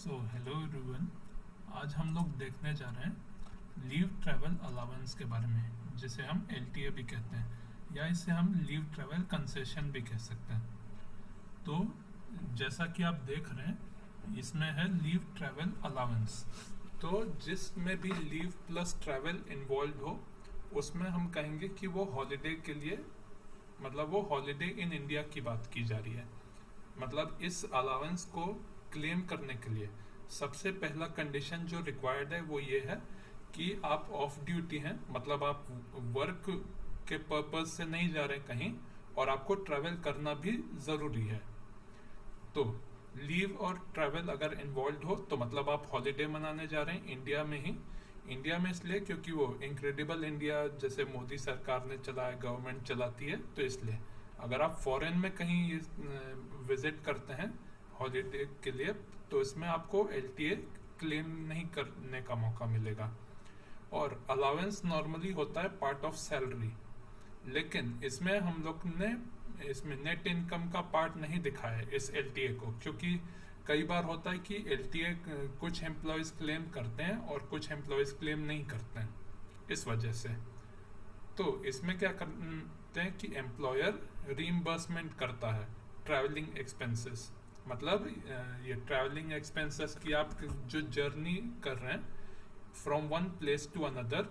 Hello everyone. आज हम लोग देखने जा रहे हैं लीव ट्रैवल अलाउंस के बारे में, जिसे हम एलटीए भी कहते हैं या इसे हम लीव ट्रैवल कंसेशन भी कह सकते हैं। तो जैसा कि आप देख रहे हैं, इसमें है लीव ट्रैवल अलाउंस। तो जिसमें भी लीव प्लस ट्रैवल इन्वॉल्व हो, उसमें हम कहेंगे कि वो हॉलिडे के लिए, मतलब वो हॉलिडे इन इंडिया की बात की जा रही है। मतलब इस अलाउंस को क्लेम करने के लिए सबसे पहला कंडीशन जो रिक्वायर्ड है वो ये है कि आप ऑफ ड्यूटी हैं, मतलब आप वर्क के पर्पज से नहीं जा रहे कहीं और आपको ट्रैवल करना भी ज़रूरी है। तो लीव और ट्रैवल अगर इन्वॉल्व हो तो मतलब आप हॉलिडे मनाने जा रहे हैं इंडिया में ही। इंडिया में इसलिए क्योंकि वो इनक्रेडिबल इंडिया जैसे मोदी सरकार ने चलाया, गवर्नमेंट चलाती है, तो इसलिए अगर आप फॉरेन में कहीं विजिट करते हैं हॉलीडे के लिए तो इसमें आपको एलटीए क्लेम नहीं करने का मौका मिलेगा। और अलाउंस नॉर्मली होता है पार्ट ऑफ सैलरी, लेकिन इसमें हम लोग ने इसमें नेट इनकम का पार्ट नहीं दिखाया है इस एलटीए को, क्योंकि कई बार होता है कि एलटीए कुछ एम्प्लॉयज़ क्लेम करते हैं और कुछ एम्प्लॉयज़ क्लेम नहीं करते हैं, इस वजह से। तो इसमें क्या करते हैं कि एम्प्लॉयर रीइंबर्समेंट करता है ट्रैवलिंग एक्सपेंसेस। मतलब ये ट्रैवलिंग एक्सपेंसेस की आप जो जर्नी कर रहे हैं from one place to another,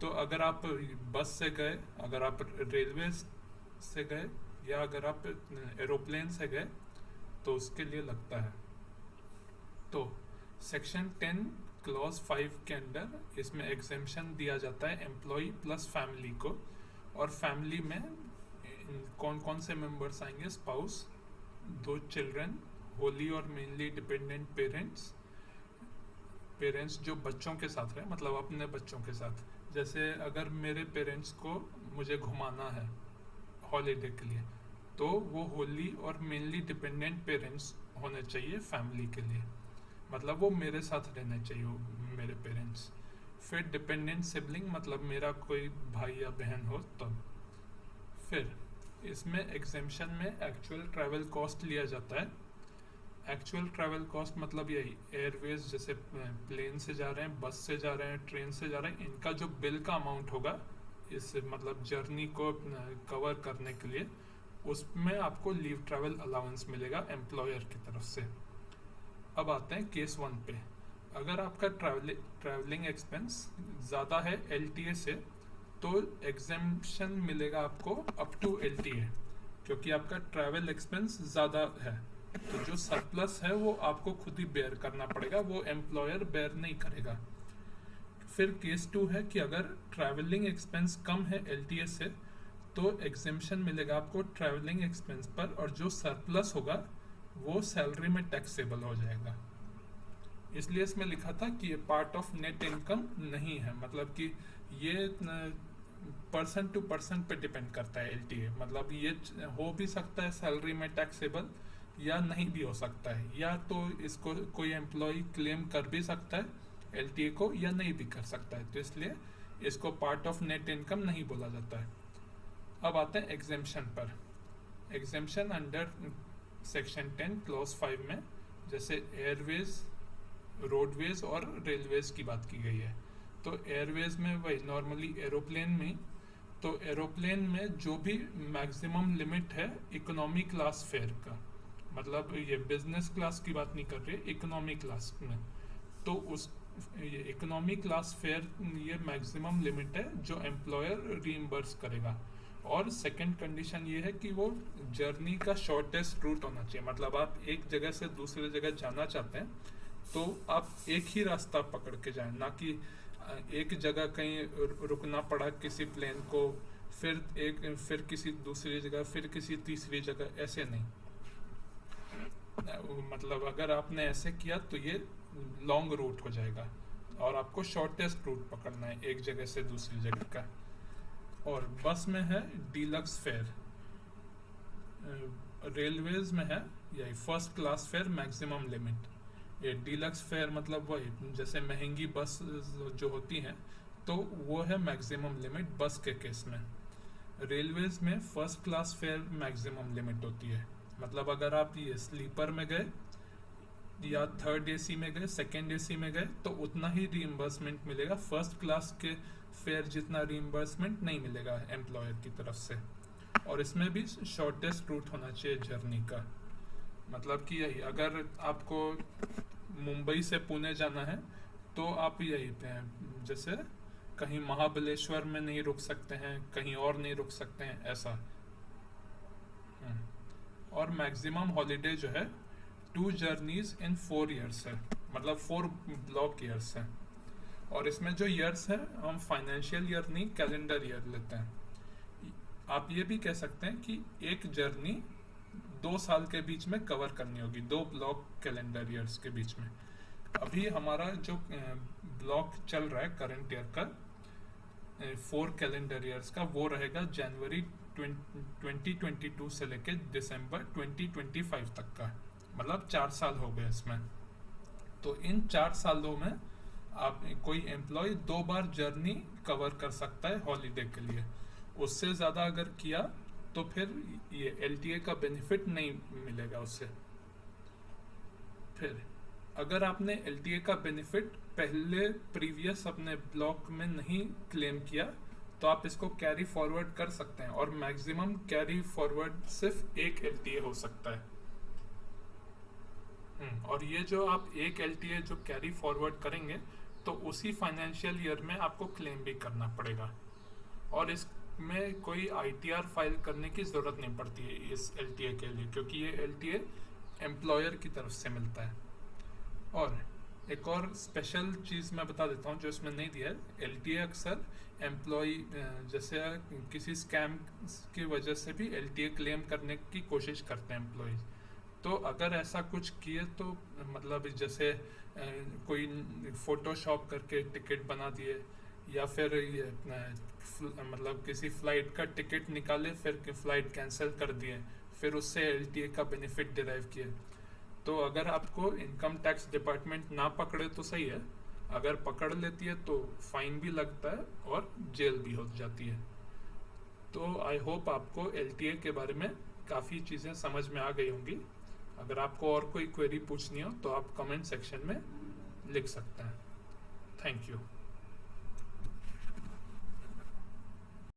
तो अगर आप बस से गए, अगर आप रेलवे से गए या अगर आप एरोप्लेन से गए तो उसके लिए लगता है। तो सेक्शन 10 क्लॉज 5 के अंदर इसमें एग्जेम्पशन दिया जाता है एम्प्लॉय प्लस फैमिली को। और फैमिली में कौन कौन से मेंबर्स आएंगे? स्पाउस, 2 चिल्ड्रन, होली और मेनली डिपेंडेंट पेरेंट्स, पेरेंट्स जो बच्चों के साथ रहे, मतलब अपने बच्चों के साथ। जैसे अगर मेरे पेरेंट्स को मुझे घुमाना है हॉलीडे के लिए, तो वो होली और मेनली डिपेंडेंट पेरेंट्स होने चाहिए फैमिली के लिए, मतलब वो मेरे साथ रहने चाहिए मेरे पेरेंट्स। फिर डिपेंडेंट सिबलिंग, मतलब मेरा कोई भाई या बहन हो तब। फिर इसमें एग्जेम्पशन में एक्चुअल ट्रैवल कॉस्ट लिया जाता है। एक्चुअल ट्रैवल कॉस्ट मतलब यही एयरवेज, जैसे प्लेन से जा रहे हैं, बस से जा रहे हैं, ट्रेन से जा रहे हैं, इनका जो बिल का अमाउंट होगा इस मतलब जर्नी को कवर करने के लिए, उसमें आपको लीव ट्रैवल अलाउंस मिलेगा एम्प्लॉयर की तरफ से। अब आते हैं केस 1 पे। अगर आपका ट्रैवलिंग एक्सपेंस ज़्यादा है एलटीए से, तो एग्जेम्पशन मिलेगा आपको अप टू एलटीए, क्योंकि आपका ट्रैवल एक्सपेंस ज़्यादा है। तो जो सरप्लस है वो आपको खुद ही बेयर करना पड़ेगा, वो एम्प्लॉयर बेयर नहीं करेगा। फिर केस 2 है कि अगर ट्रैवलिंग एक्सपेंस कम है एलटीए से, तो एग्जेम्पशन मिलेगा आपको ट्रैवलिंग एक्सपेंस पर, और जो सरप्लस होगा वो सैलरी में टैक्सेबल हो जाएगा। इसलिए इसमें लिखा था कि ये पार्ट ऑफ नेट इनकम नहीं है, मतलब कि ये पर्सन टू पर्सन पे डिपेंड करता है एलटीए। मतलब ये हो भी सकता है सैलरी में टैक्सेबल या नहीं भी हो सकता है, या तो इसको कोई एम्प्लॉय क्लेम कर भी सकता है एलटीए को या नहीं भी कर सकता है, तो इसलिए इसको पार्ट ऑफ नेट इनकम नहीं बोला जाता है। अब आते हैं एग्जेम्पशन पर। एग्जेम्पशन अंडर सेक्शन 10 क्लॉज 5 में जैसे एयरवेज, रोडवेज और रेलवेज की बात की गई है। तो एयरवेज में वही नॉर्मली एरोप्लेन में, तो एरोप्लेन में जो भी मैक्सिमम लिमिट है इकोनॉमी क्लास फेयर का, मतलब ये बिजनेस क्लास की बात नहीं कर रही, इकोनॉमी क्लास में, तो उस ये इकोनॉमी क्लास फेयर ये मैक्सिमम लिमिट है जो एम्प्लॉयर रीइंबर्स करेगा। और सेकंड कंडीशन ये है कि वो जर्नी का शॉर्टेस्ट रूट होना चाहिए, मतलब आप एक जगह से दूसरे जगह जाना चाहते हैं तो आप एक ही रास्ता पकड़ के जाएं, ना कि एक जगह कहीं रुकना पड़ा किसी प्लेन को, फिर किसी दूसरी जगह, फिर किसी तीसरी जगह, ऐसे नहीं। मतलब अगर आपने ऐसे किया तो ये लॉन्ग रूट हो जाएगा और आपको शॉर्टेस्ट रूट पकड़ना है एक जगह से दूसरी जगह का। और बस में है डीलक्स फेयर, रेलवेज में है यही first class fair maximum limit. ये डीलक्स फेयर मतलब वही जैसे महंगी बस जो होती हैं, तो वो है मैक्सिमम लिमिट बस के केस में। रेलवेज में first class fair maximum limit होती है, मतलब अगर आप ये स्लीपर में गए या थर्ड एसी में गए, सेकेंड एसी में गए, तो उतना ही रीइंबर्समेंट मिलेगा। फर्स्ट क्लास के फेयर जितना रीइंबर्समेंट नहीं मिलेगा एम्प्लॉयर की तरफ से। और इसमें भी शॉर्टेस्ट रूट होना चाहिए जर्नी का। मतलब कि यही, अगर आपको मुंबई से पुणे जाना है तो आप यही पे हैं, जैसे कहीं महाबलेश्वर में नहीं रुक सकते हैं, कहीं और नहीं रुक सकते हैं, ऐसा। और मैक्सिमम हॉलीडे जो है 2 जर्नीज इन 4 ईयर्स है, मतलब 4 ब्लॉक ईयर्स है। और इसमें जो ईयर्स है हम फाइनेंशियल ईयर नहीं कैलेंडर ईयर लेते हैं। आप ये भी कह सकते हैं कि एक जर्नी 2 साल के बीच में कवर करनी होगी, 2 ब्लॉक कैलेंडर ईयर्स के बीच में। अभी हमारा जो ब्लॉक चल रहा है करंट ईयर का 4 कैलेंडर ईयर्स का, वो रहेगा जनवरी 2022 से लेके दिसंबर 2025 तक का, मतलब 4 साल हो गए इसमें। तो इन 4 सालों में आप कोई एम्प्लॉय 2 बार जर्नी कवर कर सकता है हॉलीडे के लिए। उससे ज़्यादा अगर किया तो फिर ये एलटीए का बेनिफिट नहीं मिलेगा उससे। फिर अगर आपने एलटीए का बेनिफिट पहले प्रीवियस अपने ब्लॉक में नहीं क्लेम किया तो आप इसको कैरी फॉरवर्ड कर सकते हैं, और मैक्सिमम कैरी फॉरवर्ड सिर्फ एक एलटीए हो सकता है। और ये जो आप एक एलटीए जो कैरी फॉरवर्ड करेंगे तो उसी फाइनेंशियल ईयर में आपको क्लेम भी करना पड़ेगा, और इसमें कोई आईटीआर फाइल करने की ज़रूरत नहीं पड़ती है इस एलटीए के लिए, क्योंकि ये एलटीए एम्प्लॉयर की तरफ से मिलता है। और एक और स्पेशल चीज़ मैं बता देता हूँ जो इसमें नहीं दिया है। एलटीए अक्सर एम्प्लॉय जैसे किसी स्कैम की वजह से भी एलटीए क्लेम करने की कोशिश करते हैं एम्प्लॉयज़। तो अगर ऐसा कुछ किए तो मतलब जैसे कोई फोटोशॉप करके टिकट बना दिए, या फिर ये मतलब किसी फ़्लाइट का टिकट निकाले फिर फ़्लाइट कैंसिल कर दिए, फिर उससे एलटीए का बेनिफिट डिराइव किए, तो अगर आपको इनकम टैक्स डिपार्टमेंट ना पकड़े तो सही है, अगर पकड़ लेती है तो फाइन भी लगता है और जेल भी हो जाती है। तो आई होप आपको एलटीए के बारे में काफ़ी चीज़ें समझ में आ गई होंगी। अगर आपको और कोई क्वेरी पूछनी हो तो आप कमेंट सेक्शन में लिख सकते हैं। Thank you.